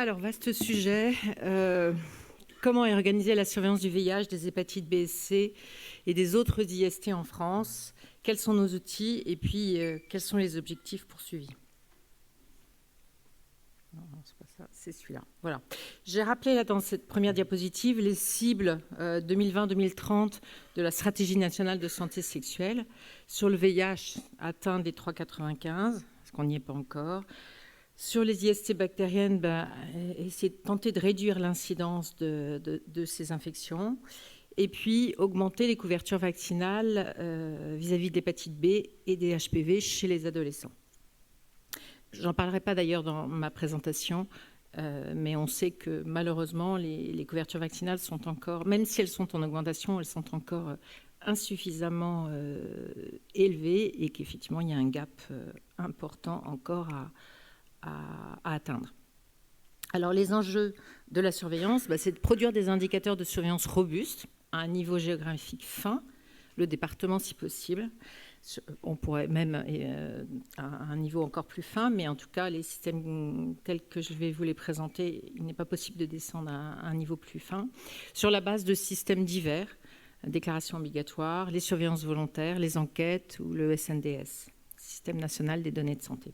Alors, vaste sujet. Comment est organisée la surveillance du VIH, des hépatites B et C et des autres IST en France? Quels sont nos outils? Et puis, quels sont les objectifs poursuivis? Non, c'est pas ça, c'est celui-là. Voilà. J'ai rappelé là, dans cette première diapositive les cibles 2020-2030 de la stratégie nationale de santé sexuelle. Sur le VIH, atteindre les 3,95, parce qu'on n'y est pas encore. Sur les IST bactériennes, essayer de tenter de réduire l'incidence de ces infections et puis augmenter les couvertures vaccinales vis-à-vis de l'hépatite B et des HPV chez les adolescents. J'en parlerai pas d'ailleurs dans ma présentation, mais on sait que malheureusement, les couvertures vaccinales sont encore, même si elles sont en augmentation, elles sont encore insuffisamment élevées et qu'effectivement, il y a un gap important encore à atteindre. Alors, les enjeux de la surveillance, c'est de produire des indicateurs de surveillance robustes à un niveau géographique fin, le département si possible. On pourrait même à un niveau encore plus fin, mais en tout cas, les systèmes tels que je vais vous les présenter, il n'est pas possible de descendre à un niveau plus fin. Sur la base de systèmes divers, déclaration obligatoire, les surveillances volontaires, les enquêtes ou le SNDS, Système national des données de santé.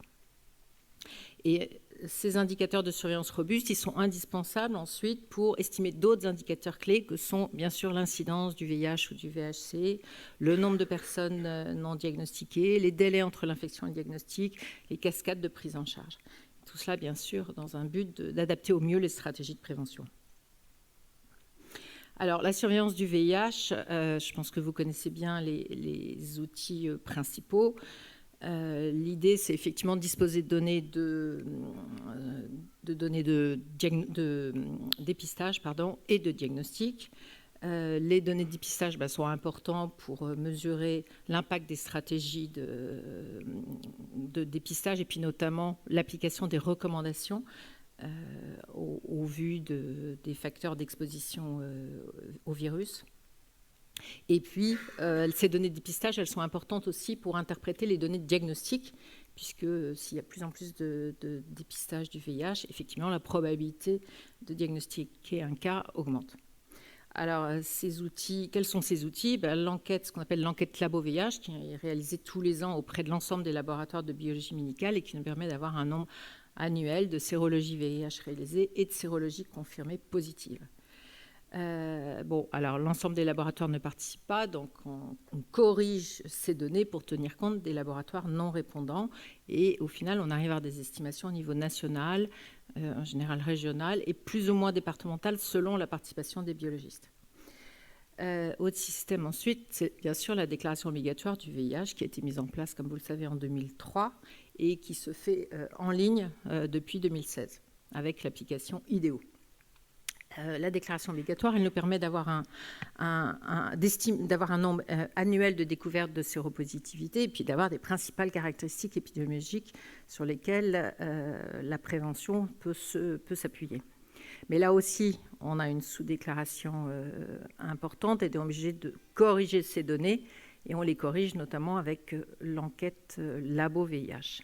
Et ces indicateurs de surveillance robustes, ils sont indispensables ensuite pour estimer d'autres indicateurs clés que sont bien sûr l'incidence du VIH ou du VHC, le nombre de personnes non diagnostiquées, les délais entre l'infection et le diagnostic, les cascades de prise en charge. Tout cela bien sûr dans un but d'adapter au mieux les stratégies de prévention. Alors, la surveillance du VIH, je pense que vous connaissez bien les outils principaux. L'idée, c'est effectivement de disposer de données de dépistage et de diagnostic. Les données de dépistage sont importantes pour mesurer l'impact des stratégies de dépistage et puis notamment l'application des recommandations au vu des facteurs d'exposition au virus. Et puis, ces données de dépistage, elles sont importantes aussi pour interpréter les données de diagnostic, puisque s'il y a de plus en plus de dépistage du VIH, effectivement, la probabilité de diagnostiquer un cas augmente. Alors, ces outils, quels sont ces outils? L'enquête, ce qu'on appelle l'enquête Labo-VIH, qui est réalisée tous les ans auprès de l'ensemble des laboratoires de biologie médicale et qui nous permet d'avoir un nombre annuel de sérologies VIH réalisées et de sérologies confirmées positives. Alors l'ensemble des laboratoires ne participent pas, donc on corrige ces données pour tenir compte des laboratoires non répondants et au final on arrive à avoir des estimations au niveau national, en général régional et plus ou moins départemental selon la participation des biologistes. Autre système ensuite, c'est bien sûr la déclaration obligatoire du VIH qui a été mise en place, comme vous le savez, en 2003 et qui se fait en ligne depuis 2016 avec l'application IDEO. La déclaration obligatoire, elle nous permet d'avoir un nombre annuel de découvertes de séropositivité et puis d'avoir des principales caractéristiques épidémiologiques sur lesquelles la prévention peut s'appuyer. Mais là aussi, on a une sous-déclaration importante et on est obligé de corriger ces données et on les corrige notamment avec l'enquête Labo-VIH.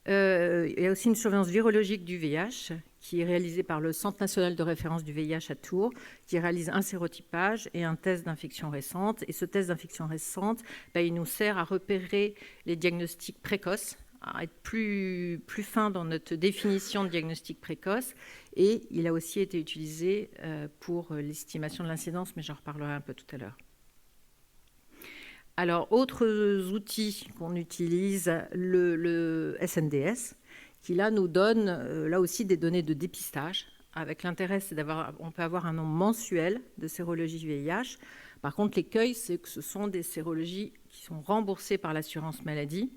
Il y a aussi une surveillance virologique du VIH qui est réalisée par le Centre national de référence du VIH à Tours, qui réalise un sérotypage et un test d'infection récente. Et ce test d'infection récente, il nous sert à repérer les diagnostics précoces, à être plus fin dans notre définition de diagnostic précoce. Et il a aussi été utilisé pour l'estimation de l'incidence, mais j'en reparlerai un peu tout à l'heure. Alors, autres outils qu'on utilise, le SNDS, qui là nous donne là aussi des données de dépistage. Avec l'intérêt, c'est on peut avoir un nombre mensuel de sérologies VIH. Par contre, l'écueil, c'est que ce sont des sérologies qui sont remboursées par l'assurance maladie,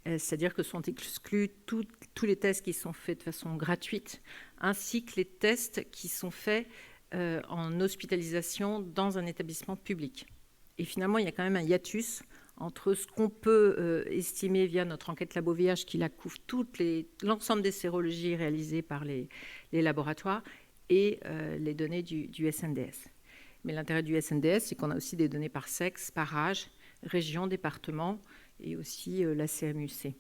c'est-à-dire que sont exclus tous les tests qui sont faits de façon gratuite, ainsi que les tests qui sont faits en hospitalisation dans un établissement public. Et finalement, il y a quand même un hiatus entre ce qu'on peut estimer via notre enquête Labo-VIH qui la couvre l'ensemble des sérologies réalisées par les laboratoires et les données du SNDS. Mais l'intérêt du SNDS, c'est qu'on a aussi des données par sexe, par âge, région, département et aussi la CMUC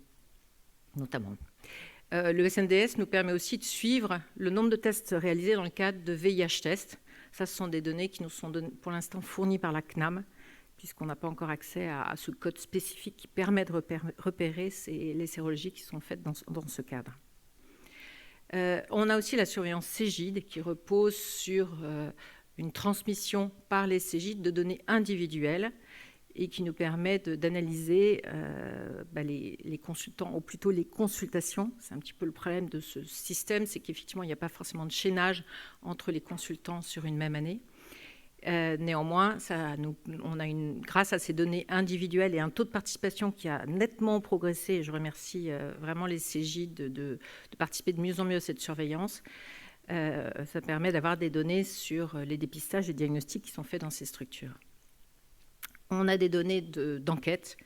notamment. Le SNDS nous permet aussi de suivre le nombre de tests réalisés dans le cadre de VIH tests. Ça, ce sont des données qui nous sont pour l'instant fournies par la CNAM, puisqu'on n'a pas encore accès à ce code spécifique qui permet de repérer les sérologies qui sont faites dans ce cadre. On a aussi la surveillance Cégide qui repose sur une transmission par les Cégides de données individuelles et qui nous permet d'analyser les consultants, ou plutôt les consultations. C'est un petit peu le problème de ce système, c'est qu'effectivement, il n'y a pas forcément de chaînage entre les consultants sur une même année. Néanmoins, on a grâce à ces données individuelles et un taux de participation qui a nettement progressé, et je remercie vraiment les Cégides de participer de mieux en mieux à cette surveillance. Ça permet d'avoir des données sur les dépistages et diagnostics qui sont faits dans ces structures. On a des données d'enquête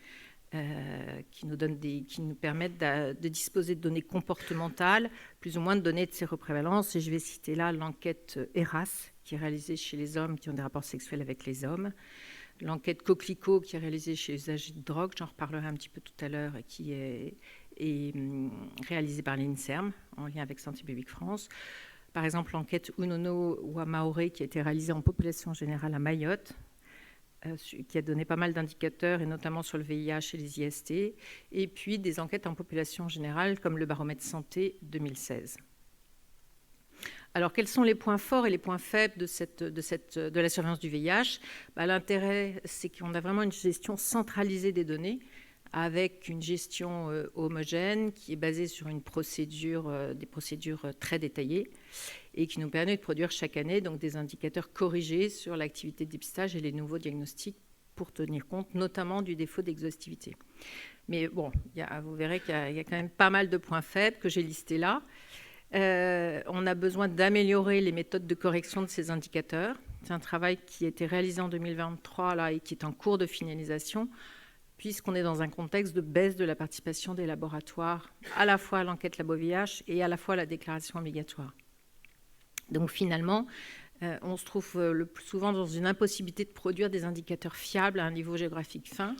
qui nous permettent de disposer de données comportementales, plus ou moins de données de séroprévalence. Et je vais citer là l'enquête ERAS, qui est réalisée chez les hommes qui ont des rapports sexuels avec les hommes. L'enquête Coquelicot, qui est réalisée chez les usagers de drogue, j'en reparlerai un petit peu tout à l'heure, et qui est réalisée par l'INSERM, en lien avec Santé publique France. Par exemple, l'enquête Unono Wamaoré, qui a été réalisée en population générale à Mayotte, qui a donné pas mal d'indicateurs, et notamment sur le VIH et les IST, et puis des enquêtes en population générale, comme le baromètre santé 2016. Alors, quels sont les points forts et les points faibles de la surveillance du VIH ? L'intérêt, c'est qu'on a vraiment une gestion centralisée des données, avec une gestion homogène qui est basée sur des procédures très détaillées et qui nous permet de produire chaque année donc, des indicateurs corrigés sur l'activité de dépistage et les nouveaux diagnostics pour tenir compte notamment du défaut d'exhaustivité. Mais bon, vous verrez qu'il y a quand même pas mal de points faibles que j'ai listés là. On a besoin d'améliorer les méthodes de correction de ces indicateurs. C'est un travail qui a été réalisé en 2023 là, et qui est en cours de finalisation, puisqu'on est dans un contexte de baisse de la participation des laboratoires, à la fois à l'enquête Labo-VIH et à la fois à la déclaration obligatoire. Donc finalement, on se trouve le plus souvent dans une impossibilité de produire des indicateurs fiables à un niveau géographique fin,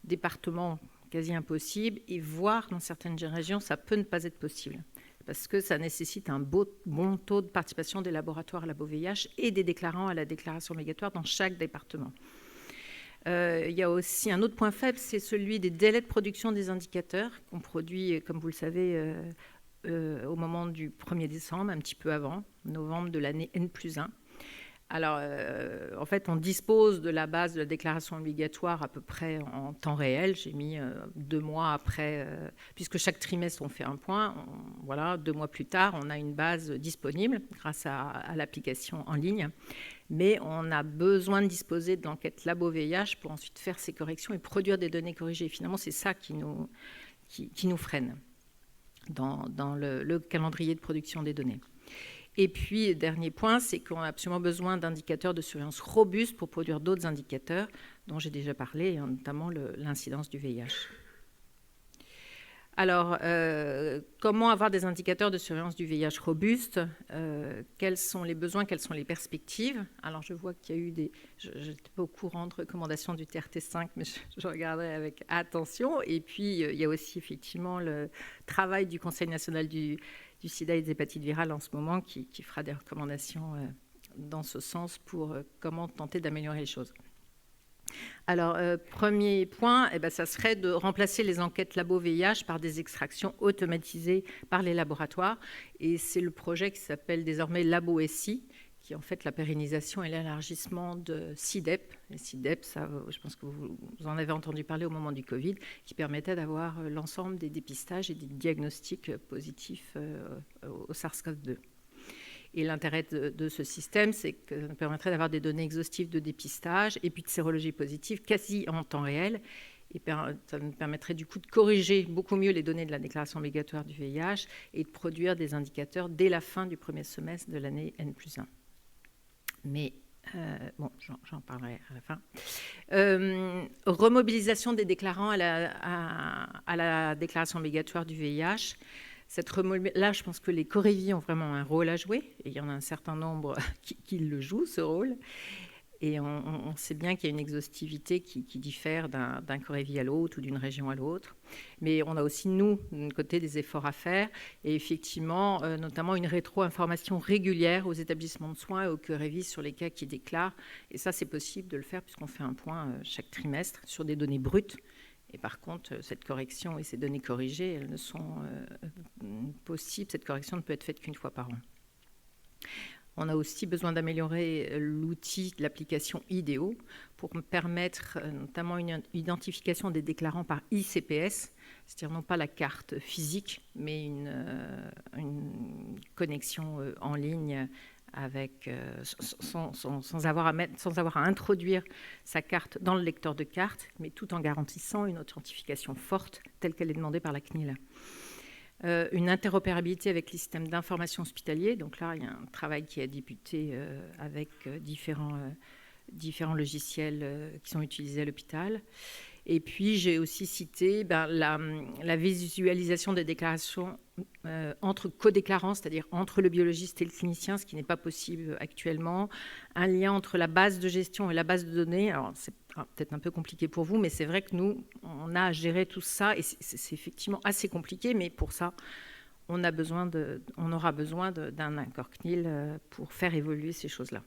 département quasi impossible, et voire dans certaines régions, ça peut ne pas être possible, parce que ça nécessite un bon taux de participation des laboratoires Labo-VIH et des déclarants à la déclaration obligatoire dans chaque département. Il y a aussi un autre point faible, c'est celui des délais de production des indicateurs qu'on produit, comme vous le savez, au moment du 1er décembre, un petit peu avant, novembre de l'année N+1. Alors, en fait, on dispose de la base de la déclaration obligatoire à peu près en temps réel. J'ai mis 2 mois après, puisque chaque trimestre, on fait un point. 2 mois plus tard, on a une base disponible grâce à l'application en ligne. Mais on a besoin de disposer de l'enquête Labo-VIH pour ensuite faire ces corrections et produire des données corrigées. Finalement, c'est ça qui nous freine dans le calendrier de production des données. Et puis, dernier point, c'est qu'on a absolument besoin d'indicateurs de surveillance robustes pour produire d'autres indicateurs dont j'ai déjà parlé, notamment l'incidence du VIH. Alors, comment avoir des indicateurs de surveillance du VIH robustes ? Quels sont les besoins, quelles sont les perspectives ? Alors, je vois qu'il y a eu je n'étais pas au courant de recommandations du TRT5, mais je regardais avec attention. Et puis, il y a aussi effectivement le travail du Conseil national du sida et des hépatites virales en ce moment qui fera des recommandations dans ce sens pour comment tenter d'améliorer les choses. Alors, premier point, ça serait de remplacer les enquêtes Labo-VIH par des extractions automatisées par les laboratoires. Et c'est le projet qui s'appelle désormais Labo-SI, qui est en fait la pérennisation et l'élargissement de CIDEP. Et CIDEP, ça, je pense que vous en avez entendu parler au moment du Covid, qui permettait d'avoir l'ensemble des dépistages et des diagnostics positifs au SARS-CoV-2. Et l'intérêt de ce système, c'est que ça nous permettrait d'avoir des données exhaustives de dépistage et puis de sérologie positive quasi en temps réel. Et ça nous permettrait du coup de corriger beaucoup mieux les données de la déclaration obligatoire du VIH et de produire des indicateurs dès la fin du premier semestre de l'année N+1. Mais j'en parlerai à la fin. Remobilisation des déclarants à la déclaration obligatoire du VIH. Là, je pense que les Corévis ont vraiment un rôle à jouer, et il y en a un certain nombre qui le jouent, ce rôle. Et on sait bien qu'il y a une exhaustivité qui diffère d'un Corévi à l'autre ou d'une région à l'autre. Mais on a aussi, nous, de notre côté, des efforts à faire. Et effectivement, notamment une rétro-information régulière aux établissements de soins et aux Corévis sur les cas qui déclarent. Et ça, c'est possible de le faire puisqu'on fait un point chaque trimestre sur des données brutes. Et par contre, cette correction et ces données corrigées, elles ne sont possibles. Cette correction ne peut être faite qu'une fois par an. On a aussi besoin d'améliorer l'outil de l'application IDEO pour permettre notamment une identification des déclarants par ICPS, c'est-à-dire non pas la carte physique, mais une connexion en ligne avec, sans avoir à introduire sa carte dans le lecteur de carte, mais tout en garantissant une authentification forte telle qu'elle est demandée par la CNIL. Une interopérabilité avec les systèmes d'information hospitaliers. Donc là, il y a un travail qui a débuté avec différents logiciels qui sont utilisés à l'hôpital. Et puis, j'ai aussi cité la visualisation des déclarations entre co-déclarants, c'est-à-dire entre le biologiste et le clinicien, ce qui n'est pas possible actuellement. Un lien entre la base de gestion et la base de données. Alors, c'est peut-être un peu compliqué pour vous, mais c'est vrai que nous, on a à gérer tout ça, et c'est effectivement assez compliqué, mais pour ça, on aura besoin d'un accord CNIL pour faire évoluer ces choses-là.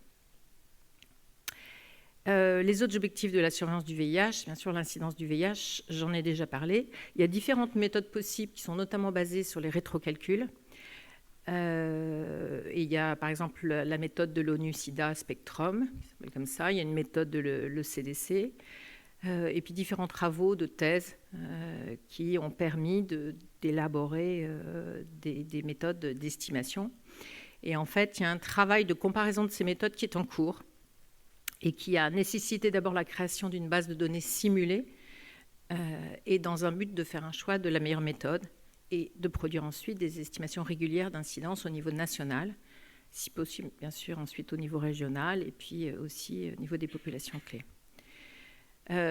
Les autres objectifs de la surveillance du VIH, bien sûr l'incidence du VIH, j'en ai déjà parlé. Il y a différentes méthodes possibles qui sont notamment basées sur les rétrocalculs. Et il y a par exemple la méthode de l'ONU-SIDA Spectrum, qui s'appelle comme ça. Il y a une méthode de l'ECDC. Et puis différents travaux de thèse qui ont permis d'élaborer des méthodes d'estimation. Et en fait, il y a un travail de comparaison de ces méthodes qui est en cours et qui a nécessité d'abord la création d'une base de données simulée et dans un but de faire un choix de la meilleure méthode et de produire ensuite des estimations régulières d'incidence au niveau national, si possible, bien sûr, ensuite au niveau régional et puis aussi au niveau des populations clés.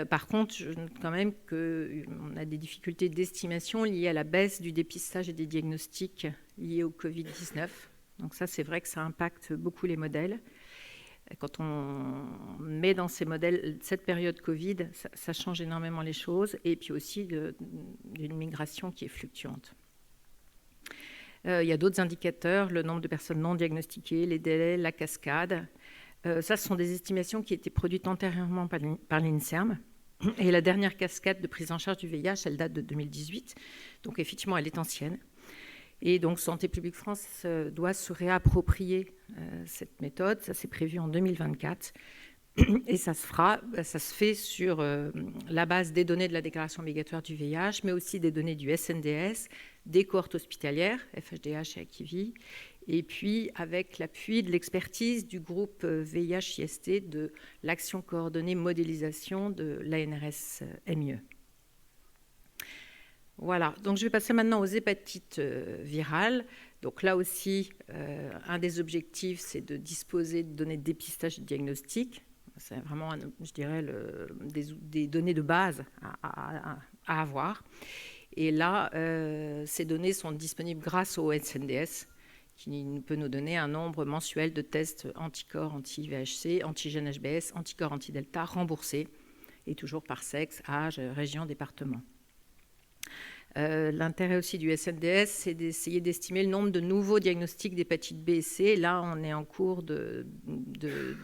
Par contre, je note quand même qu'on a des difficultés d'estimation liées à la baisse du dépistage et des diagnostics liés au Covid-19. Donc ça, c'est vrai que ça impacte beaucoup les modèles. Quand on met dans ces modèles cette période Covid, ça change énormément les choses, et puis aussi d'une migration qui est fluctuante. Il y a d'autres indicateurs, le nombre de personnes non diagnostiquées, les délais, la cascade. Ça, ce sont des estimations qui étaient produites antérieurement par l'INSERM. Et la dernière cascade de prise en charge du VIH, elle date de 2018. Donc, effectivement, elle est ancienne. Et donc, Santé publique France doit se réapproprier cette méthode. Ça, c'est prévu en 2024. Et ça se fait sur la base des données de la déclaration obligatoire du VIH, mais aussi des données du SNDS, des cohortes hospitalières, FHDH et Akivi, et puis avec l'appui de l'expertise du groupe VIH-IST de l'action coordonnée modélisation de l'ANRS-MIE. Voilà, donc je vais passer maintenant aux hépatites virales. Donc là aussi, un des objectifs, c'est de disposer de données de dépistage et de diagnostic. C'est vraiment, je dirais, des données de base à avoir. Et là, ces données sont disponibles grâce au SNDS, qui peut nous donner un nombre mensuel de tests anticorps anti-VHC, antigène HBS, anticorps anti-delta remboursés, et toujours par sexe, âge, région, département. L'intérêt aussi du SNDS, c'est d'essayer d'estimer le nombre de nouveaux diagnostics d'hépatite B et C. Là, on est en cours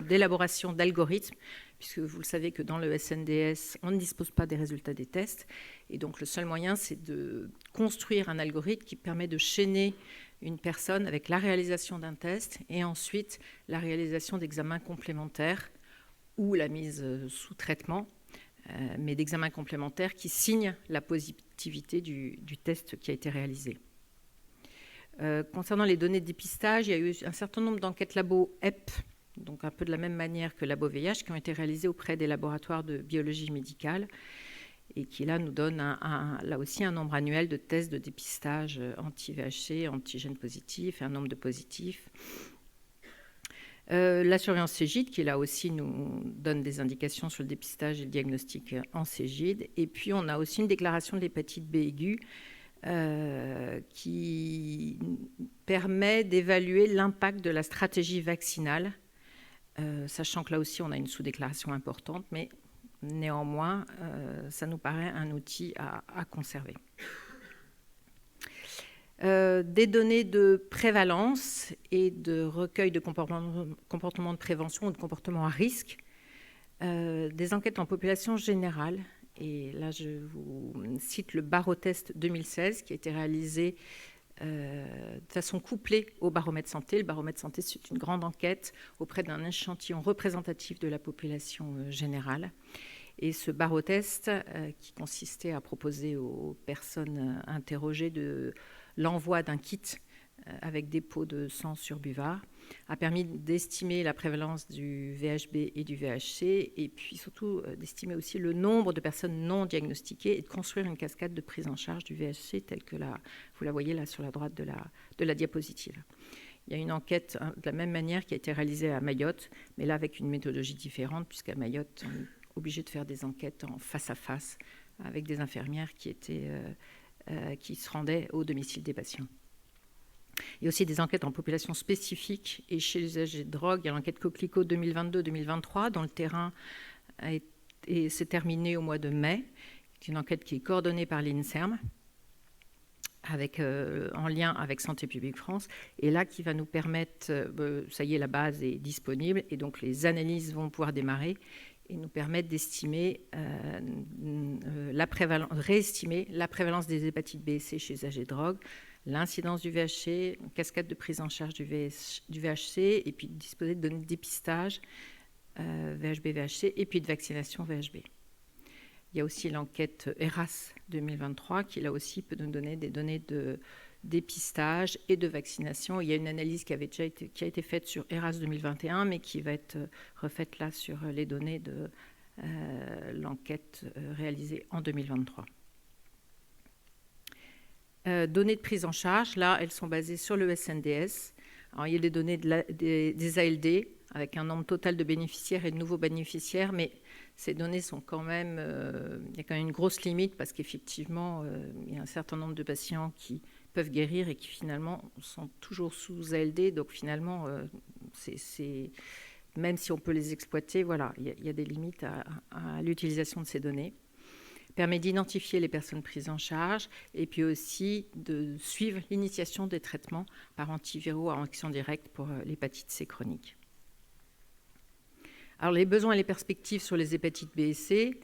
d'élaboration d'algorithmes, puisque vous le savez que dans le SNDS, on ne dispose pas des résultats des tests. Et donc, le seul moyen, c'est de construire un algorithme qui permet de chaîner une personne avec la réalisation d'un test et ensuite la réalisation d'examens complémentaires ou la mise sous traitement, mais d'examens complémentaires qui signent la positivité du test qui a été réalisé. Concernant les données de dépistage, il y a eu un certain nombre d'enquêtes labo EP, donc un peu de la même manière que labo VIH, qui ont été réalisées auprès des laboratoires de biologie médicale et qui là nous donnent là aussi un nombre annuel de tests de dépistage anti-VHC, antigène positif et un nombre de positifs. La surveillance Cégide, qui là aussi nous donne des indications sur le dépistage et le diagnostic en Cégide. Et puis on a aussi une déclaration de l'hépatite B aiguë qui permet d'évaluer l'impact de la stratégie vaccinale sachant que là aussi, on a une sous-déclaration importante, mais néanmoins, ça nous paraît un outil à conserver. Des données de prévalence et de recueil de comportements de prévention ou de comportements à risque, des enquêtes en population générale. Et là, je vous cite le Barotest 2016 qui a été réalisé de façon couplée au baromètre santé. Le baromètre santé, c'est une grande enquête auprès d'un échantillon représentatif de la population générale. Et ce barotest, qui consistait à proposer aux personnes interrogées l'envoi d'un kit avec dépôt de sang sur buvard, a permis d'estimer la prévalence du VHB et du VHC, et puis surtout d'estimer aussi le nombre de personnes non diagnostiquées et de construire une cascade de prise en charge du VHC telle que vous la voyez là sur la droite de la diapositive. Il y a une enquête de la même manière qui a été réalisée à Mayotte, mais là avec une méthodologie différente, puisqu'à Mayotte, on est obligé de faire des enquêtes en face à face avec des infirmières qui se rendaient au domicile des patients. Il y a aussi des enquêtes en population spécifique et chez les usagers de drogue. Il y a l'enquête Coquelicot 2022-2023 dont le terrain s'est terminé au mois de mai. C'est une enquête qui est coordonnée par l'INSERM en lien avec Santé publique France, et là qui va nous permettre, ça y est, la base est disponible et donc les analyses vont pouvoir démarrer et nous permettre d'estimer réestimer la prévalence des hépatites B et C chez les usagers de drogue, l'incidence du VHC, une cascade de prise en charge du VHC, et puis disposer de données de dépistage VHB-VHC, et puis de vaccination VHB. Il y a aussi l'enquête ERAS 2023, qui là aussi peut nous donner des données de dépistage et de vaccination. Il y a une analyse qui a été faite sur ERAS 2021, mais qui va être refaite là sur les données de l'enquête réalisée en 2023. Données de prise en charge, là, elles sont basées sur le SNDS. Alors, il y a les données des ALD, avec un nombre total de bénéficiaires et de nouveaux bénéficiaires, mais ces données sont quand même... il y a quand même une grosse limite, parce qu'effectivement, il y a un certain nombre de patients qui peuvent guérir et qui, finalement, sont toujours sous ALD. Donc, finalement, même si on peut les exploiter, voilà, il y a des limites à l'utilisation de ces données. Permet d'identifier les personnes prises en charge et puis aussi de suivre l'initiation des traitements par antiviraux à action directe pour l'hépatite C chronique. Alors, les besoins et les perspectives sur les hépatites B et C,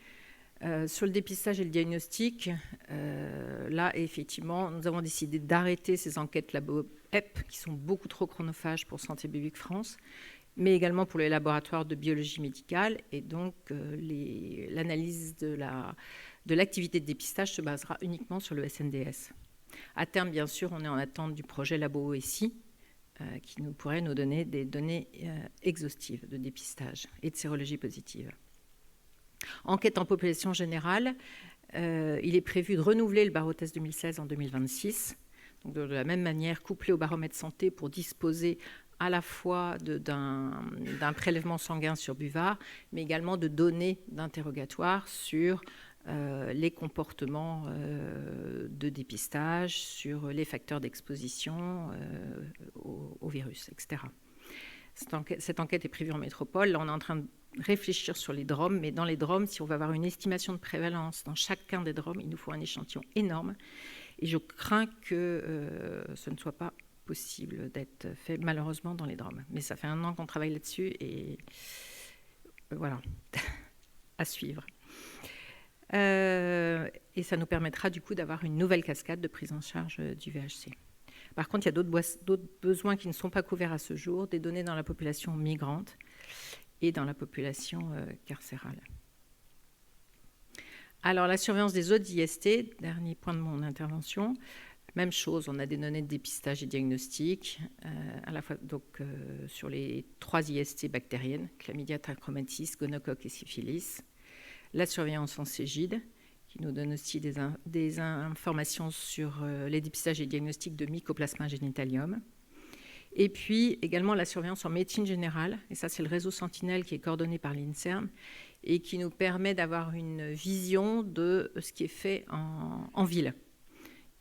sur le dépistage et le diagnostic, là, effectivement, nous avons décidé d'arrêter ces enquêtes labo-EP qui sont beaucoup trop chronophages pour Santé publique France, mais également pour les laboratoires de biologie médicale, et donc l'analyse de l'activité de dépistage se basera uniquement sur le SNDS. À terme, bien sûr, on est en attente du projet Labo OSI, qui pourrait nous donner des données exhaustives de dépistage et de sérologie positive. Enquête en population générale, il est prévu de renouveler le Barotest 2016 en 2026, donc de la même manière couplé au baromètre santé pour disposer à la fois d'un prélèvement sanguin sur buvard, mais également de données d'interrogatoire sur les comportements de dépistage, sur les facteurs d'exposition au virus, etc. Cette enquête est prévue en métropole. Là, on est en train de réfléchir sur les DROM, mais dans les DROM, si on va avoir une estimation de prévalence dans chacun des DROM, il nous faut un échantillon énorme. Et je crains que ce ne soit pas possible d'être fait malheureusement dans les DROM. Mais ça fait 1 an qu'on travaille là-dessus et voilà, à suivre. Et ça nous permettra du coup d'avoir une nouvelle cascade de prise en charge du VHC. Par contre, il y a d'autres besoins qui ne sont pas couverts à ce jour, des données dans la population migrante et dans la population carcérale. Alors, la surveillance des autres IST, dernier point de mon intervention, même chose, on a des données de dépistage et diagnostic, à la fois donc, sur les 3 IST bactériennes, chlamydia, trachomatitis, gonocoque et syphilis. La surveillance en cégide, qui nous donne aussi des informations sur les dépistages et diagnostics de Mycoplasma genitalium. Et puis également la surveillance en médecine générale, et ça c'est le réseau Sentinelle qui est coordonné par l'INSERM, et qui nous permet d'avoir une vision de ce qui est fait en ville.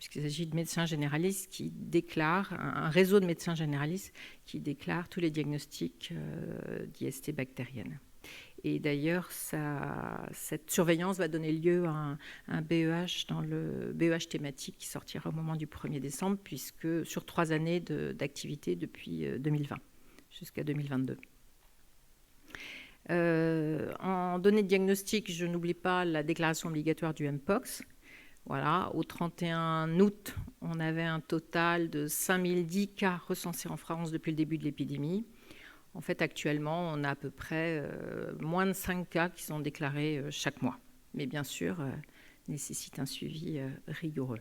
puisqu'il s'agit de médecins généralistes qui déclarent, un réseau de médecins généralistes qui déclarent tous les diagnostics d'IST bactérienne. Et d'ailleurs, cette surveillance va donner lieu à un BEH dans le BEH thématique qui sortira au moment du 1er décembre, puisque sur 3 années d'activité depuis 2020 jusqu'à 2022. En données de diagnostic, je n'oublie pas la déclaration obligatoire du Mpox. Voilà, au 31 août, on avait un total de 5010 cas recensés en France depuis le début de l'épidémie. En fait, actuellement, on a à peu près moins de 5 cas qui sont déclarés chaque mois. Mais bien sûr, nécessite un suivi rigoureux.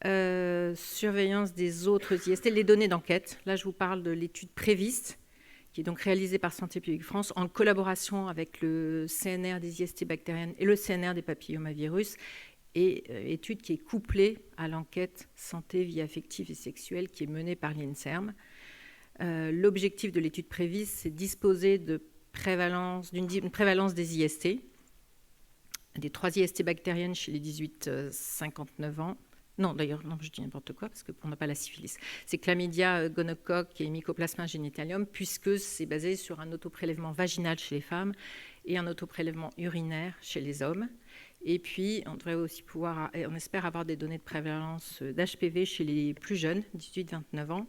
Surveillance des autres IST, les données d'enquête. Là, je vous parle de l'étude Prévist, qui est donc réalisée par Santé publique France en collaboration avec le CNR des IST bactériennes et le CNR des papillomavirus, et étude qui est couplée à l'enquête santé, vie affective et sexuelle qui est menée par l'INSERM. L'objectif de l'étude Prévist, c'est disposer d'une prévalence des IST, des 3 IST bactériennes chez les 18-59 ans. Non, d'ailleurs, non, je dis n'importe quoi, parce qu'on n'a pas la syphilis. C'est chlamydia, gonocoque et mycoplasma génitalium, puisque c'est basé sur un autoprélèvement vaginal chez les femmes et un autoprélèvement urinaire chez les hommes. Et puis, on devrait aussi pouvoir, on espère avoir des données de prévalence d'HPV chez les plus jeunes, 18-29 ans.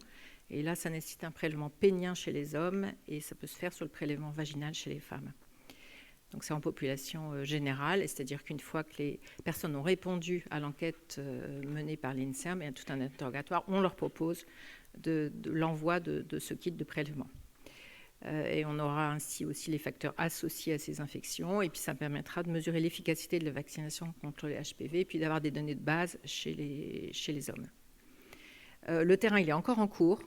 Et là, ça nécessite un prélèvement pénien chez les hommes et ça peut se faire sur le prélèvement vaginal chez les femmes. Donc c'est en population générale, c'est-à-dire qu'une fois que les personnes ont répondu à l'enquête menée par l'INSERM et à tout un interrogatoire, on leur propose de l'envoi de ce kit de prélèvement. Et on aura ainsi aussi les facteurs associés à ces infections, et puis ça permettra de mesurer l'efficacité de la vaccination contre les HPV, et puis d'avoir des données de base chez les hommes. Le terrain, il est encore en cours.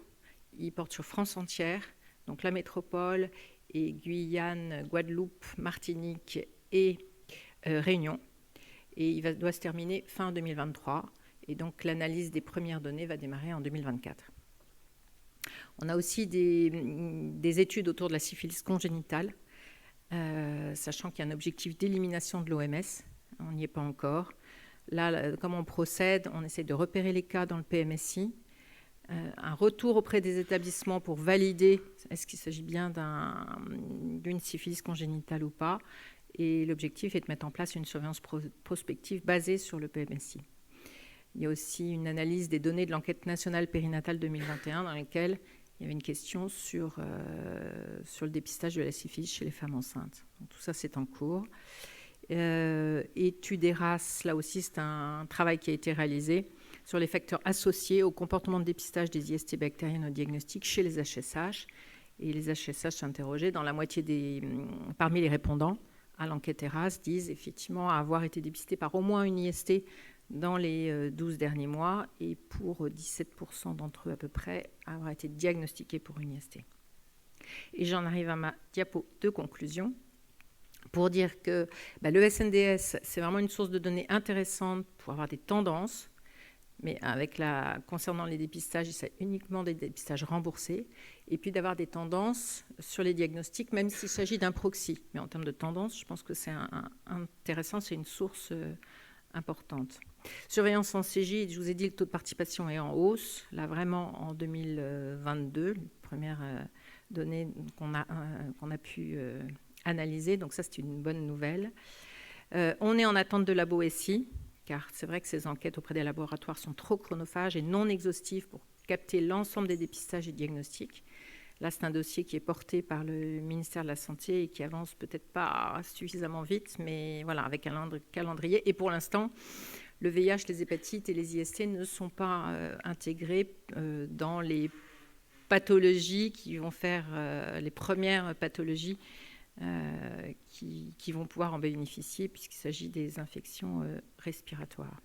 Il porte sur France entière, donc la métropole et Guyane, Guadeloupe, Martinique et Réunion. Et il doit se terminer fin 2023. Et donc l'analyse des premières données va démarrer en 2024. On a aussi des études autour de la syphilis congénitale, sachant qu'il y a un objectif d'élimination de l'OMS. On n'y est pas encore. Là, comment on procède? On essaie de repérer les cas dans le PMSI. Un retour auprès des établissements pour valider est-ce qu'il s'agit bien d'une syphilis congénitale ou pas. Et l'objectif est de mettre en place une surveillance prospective basée sur le PMSI. Il y a aussi une analyse des données de l'enquête nationale périnatale 2021 dans laquelle il y avait une question sur le dépistage de la syphilis chez les femmes enceintes. Donc, tout ça, c'est en cours. Étude ERAS, là aussi, c'est un travail qui a été réalisé sur les facteurs associés au comportement de dépistage des IST bactériennes au diagnostic chez les HSH. Et les HSH s'interrogeaient dans la moitié parmi les répondants à l'enquête ERAS disent effectivement avoir été dépistés par au moins une IST dans les 12 derniers mois et pour 17% d'entre eux à peu près avoir été diagnostiqués pour une IST. Et j'en arrive à ma diapo de conclusion pour dire que le SNDS, c'est vraiment une source de données intéressante pour avoir des tendances. Mais concernant les dépistages, il s'agit uniquement des dépistages remboursés. Et puis d'avoir des tendances sur les diagnostics, même s'il s'agit d'un proxy. Mais en termes de tendance, je pense que c'est intéressant, c'est une source importante. Surveillance en CJ, je vous ai dit, le taux de participation est en hausse. Là, vraiment, en 2022, les premières données qu'on a pu analyser. Donc ça, c'est une bonne nouvelle. On est en attente de labo SI, car c'est vrai que ces enquêtes auprès des laboratoires sont trop chronophages et non exhaustives pour capter l'ensemble des dépistages et diagnostics. Là, c'est un dossier qui est porté par le ministère de la Santé et qui avance peut-être pas suffisamment vite, mais voilà, avec un calendrier. Et pour l'instant, le VIH, les hépatites et les IST ne sont pas intégrés dans les pathologies qui vont faire les premières pathologies qui vont pouvoir en bénéficier puisqu'il s'agit des infections respiratoires.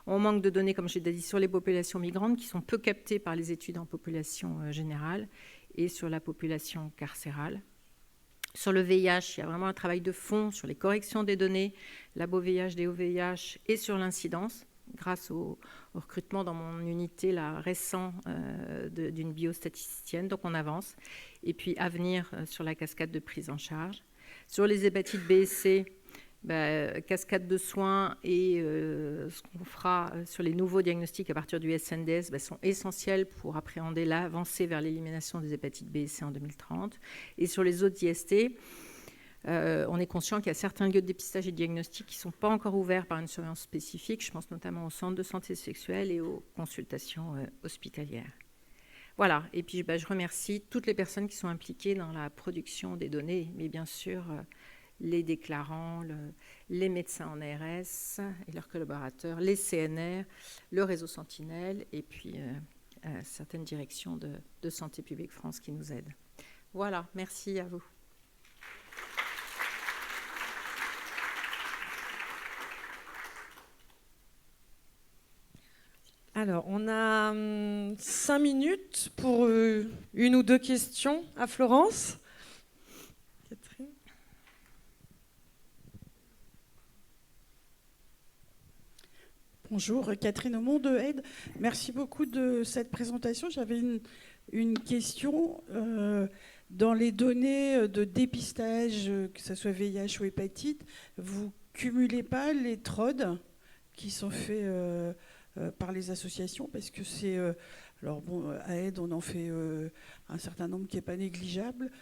On manque de données, comme j'ai dit, sur les populations migrantes qui sont peu captées par les études en population générale et sur la population carcérale. Sur le VIH, il y a vraiment un travail de fond sur les corrections des données, labo-VIH, DO-VIH et sur l'incidence, grâce au recrutement dans mon unité récent d'une biostatisticienne. Donc on avance. Et puis à venir sur la cascade de prise en charge. Sur les hépatites B et C, cascade de soins et ce qu'on fera sur les nouveaux diagnostics à partir du SNDS sont essentiels pour appréhender l'avancée vers l'élimination des hépatites B et C en 2030. Et sur les autres IST, on est conscient qu'il y a certains lieux de dépistage et de diagnostic qui ne sont pas encore ouverts par une surveillance spécifique. Je pense notamment au centre de santé sexuelle et aux consultations hospitalières. Voilà, et puis je remercie toutes les personnes qui sont impliquées dans la production des données, mais bien sûr les déclarants, les médecins en ARS et leurs collaborateurs, les CNR, le réseau Sentinelle et puis certaines directions de Santé publique France qui nous aident. Voilà, merci à vous. Alors, on a 5 minutes pour une ou deux questions à Florence. Catherine. Bonjour, Catherine Aumont de Aide. Merci beaucoup de cette présentation. J'avais une question. Dans les données de dépistage, que ce soit VIH ou hépatite, vous cumulez pas les TROD qui sont faits par les associations, parce que c'est... alors bon, à Aide, on en fait un certain nombre qui n'est pas négligeable.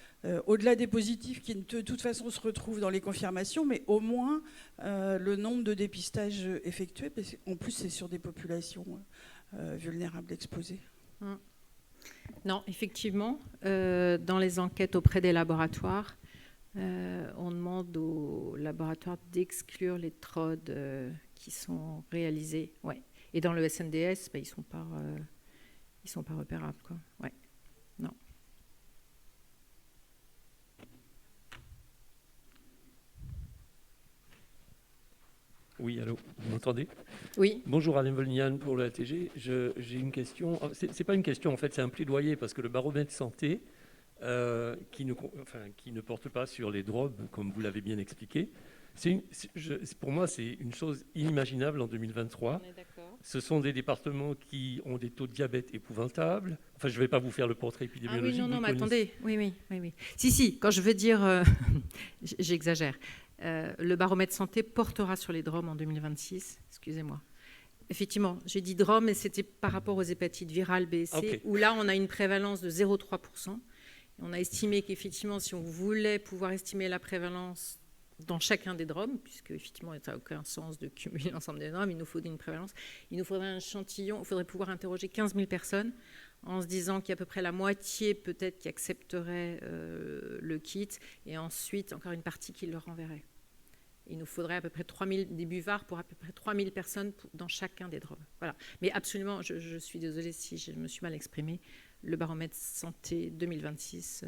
Au-delà des positifs qui, de toute façon, se retrouvent dans les confirmations, mais au moins le nombre de dépistages effectués, parce qu'en plus, c'est sur des populations vulnérables, exposées. Non, effectivement, dans les enquêtes auprès des laboratoires, on demande aux laboratoires d'exclure les TROD qui sont réalisés. Ouais. Et dans le SNDS, ils sont pas repérables, quoi. Ouais. Non. Oui, allô, vous m'entendez? Oui. Bonjour, Alain Volnian pour le ATG. J'ai une question. C'est pas une question, en fait, c'est un plaidoyer, parce que le baromètre santé, qui ne porte pas sur les drogues, comme vous l'avez bien expliqué, pour moi, c'est une chose inimaginable en 2023. On est d'accord. Ce sont des départements qui ont des taux de diabète épouvantables. Enfin, je ne vais pas vous faire le portrait épidémiologique. Ah oui, non, mais attendez. Oui. Si, quand je veux dire... j'exagère. Le baromètre santé portera sur les DROM en 2026. Excusez-moi. Effectivement, j'ai dit DROM, mais c'était par rapport aux hépatites virales B et C, okay, où là, on a une prévalence de 0,3%. On a estimé qu'effectivement, si on voulait pouvoir estimer la prévalence dans chacun des DROM, puisque effectivement, il n'a aucun sens de cumuler l'ensemble des DROM, il nous faut une prévalence. Il nous faudrait un échantillon, il faudrait pouvoir interroger 15 000 personnes en se disant qu'il y a à peu près la moitié peut-être qui accepterait le kit, et ensuite encore une partie qui le renverrait. Il nous faudrait à peu près 3000 des buvards pour à peu près 3000 personnes dans chacun des DROM. Voilà. Mais absolument, je suis désolée si je me suis mal exprimée. Le baromètre santé 2026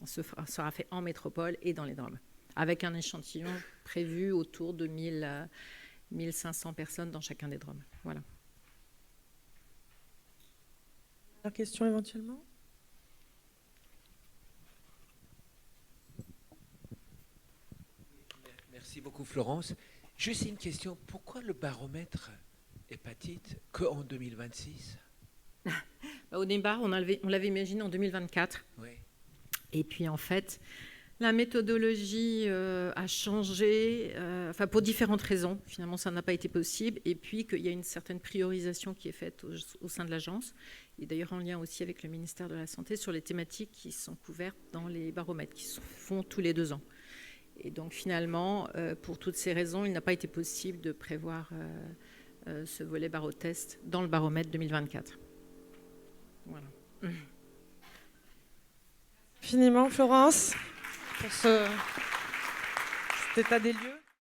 sera fait en métropole et dans les DROM, avec un échantillon prévu autour de 1500 personnes dans chacun des DROM. Voilà. Une question éventuellement ? Merci beaucoup Florence. Juste une question, pourquoi le baromètre hépatite qu'en 2026 ? Au départ, on l'avait imaginé en 2024. Oui. Et puis en fait, la méthodologie a changé, pour différentes raisons. Finalement, ça n'a pas été possible. Et puis qu'il y a une certaine priorisation qui est faite au sein de l'agence, et d'ailleurs en lien aussi avec le ministère de la Santé, sur les thématiques qui sont couvertes dans les baromètres, qui se font tous les 2 ans. Et donc finalement, pour toutes ces raisons, il n'a pas été possible de prévoir ce volet barotest dans le baromètre 2024. Voilà. Infiniment, Florence, pour cet état des lieux.